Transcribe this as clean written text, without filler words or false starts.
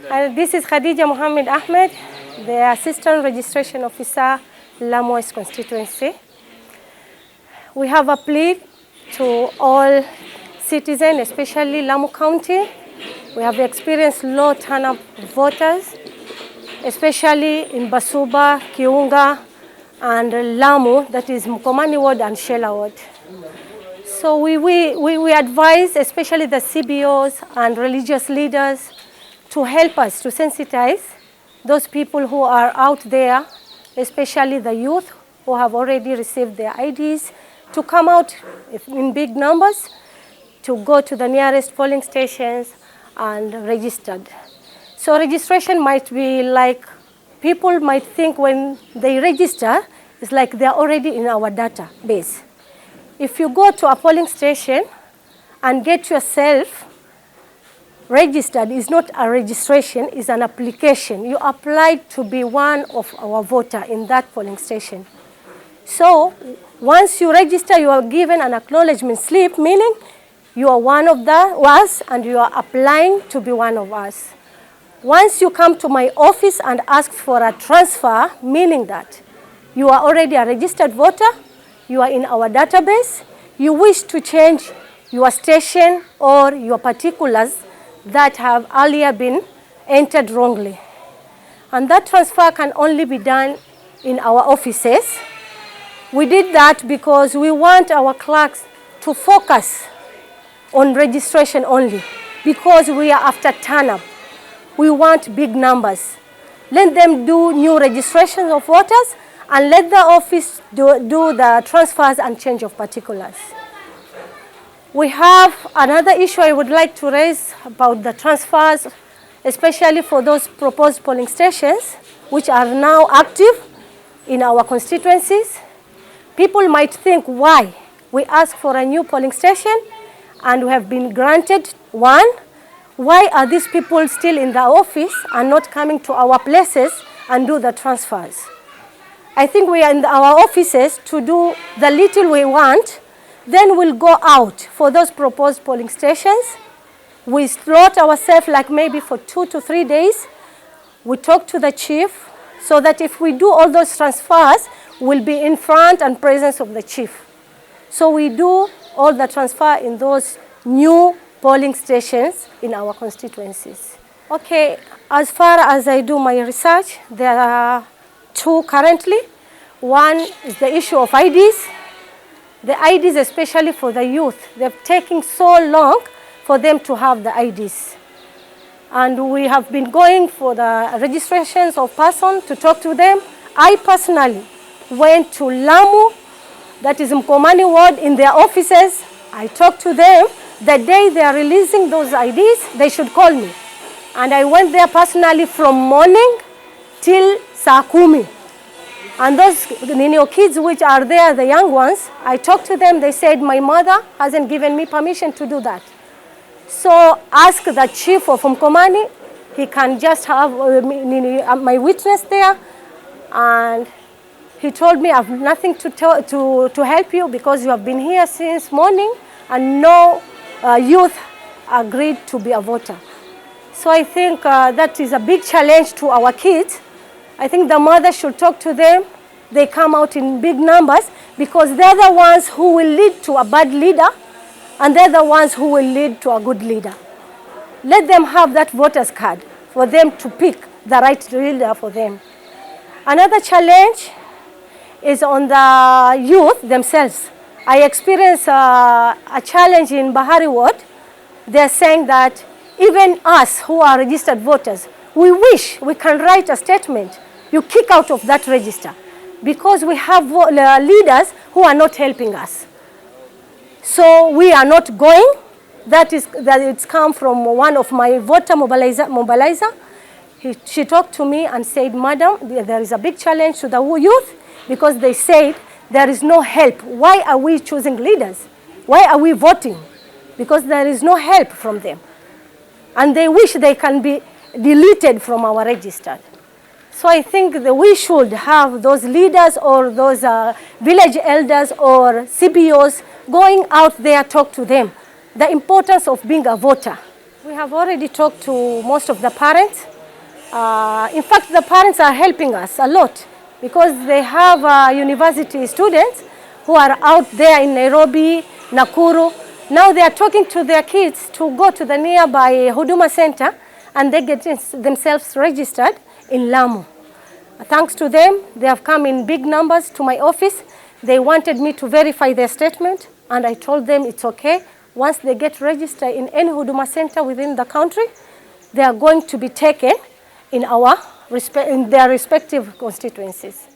This is Khadija Mohamed Ahmed, the Assistant Registration Officer, Lamu West constituency. We have a plea to all citizens, especially Lamu County. We have experienced low turnout voters, especially in Basuba, Kiunga, and Lamu, that is Mkomani Ward and Shela Ward. So we advise, especially the CBOs and religious leaders, to help us to sensitize those people who are out there, especially the youth who have already received their IDs, to come out in big numbers, to go to the nearest polling stations and registered. So registration might be like, people might think when they register, it's like they're already in our database. If you go to a polling station and get yourself registered, is not a registration, it's an application. You applied to be one of our voter in that polling station. So once you register, you are given an acknowledgement slip, meaning you are one of us and you are applying to be one of us. Once you come to my office and ask for a transfer, meaning that you are already a registered voter, you are in our database, you wish to change your station or your particulars that have earlier been entered wrongly. And that transfer can only be done in our offices. We did that because we want our clerks to focus on registration only, because we are after turnout. We want big numbers. Let them do new registrations of voters and let the office do the transfers and change of particulars. We have another issue I would like to raise about the transfers, especially for those proposed polling stations, which are now active in our constituencies. People might think why we ask for a new polling station and we have been granted one. Why are these people still in the office and not coming to our places and do the transfers? I think we are in our offices to do the little we want. Then we'll go out for those proposed polling stations. We slot ourselves like maybe for 2 to 3 days. We talk to the chief so that if we do all those transfers, we'll be in front and presence of the chief. So we do all the transfer in those new polling stations in our constituencies. Okay, as far as I do my research, there are 2 currently. One is the issue of IDs. The IDs, especially for the youth, they're taking so long for them to have the IDs. And we have been going for the registrations of persons to talk to them. I personally went to Lamu, that is Mkomani Ward, in their offices. I talked to them. The day they are releasing those IDs, they should call me. And I went there personally from morning till saa kumi. And those kids which are there, the young ones, I talked to them. They said, my mother hasn't given me permission to do that. So ask the chief of Mkomani. He can just have my witness there. And he told me, I have nothing to help you because you have been here since morning and no youth agreed to be a voter. So I think that is a big challenge to our kids. I think the mother should talk to them. They come out in big numbers because they're the ones who will lead to a bad leader and they're the ones who will lead to a good leader. Let them have that voter's card for them to pick the right leader for them. Another challenge is on the youth themselves. I experienced a challenge in Bahari Ward. They're saying that even us who are registered voters, we wish we can write a statement. You kick out of that register because we have leaders who are not helping us. So we are not going. That it's come from one of my voter mobilizer. She talked to me and said, Madam, there is a big challenge to the youth because they said there is no help. Why are we choosing leaders? Why are we voting? Because there is no help from them. And they wish they can be deleted from our register. So I think that we should have those leaders or those village elders or CBOs going out there, talk to them. The importance of being a voter. We have already talked to most of the parents In fact, the parents are helping us a lot because they have university students who are out there in Nairobi, Nakuru. Now they are talking to their kids to go to the nearby Huduma Center and they get themselves registered in Lamu. Thanks to them, they have come in big numbers to my office. They wanted me to verify their statement, and I told them it's okay. Once they get registered in any Huduma Center within the country, they are going to be taken in their respective constituencies.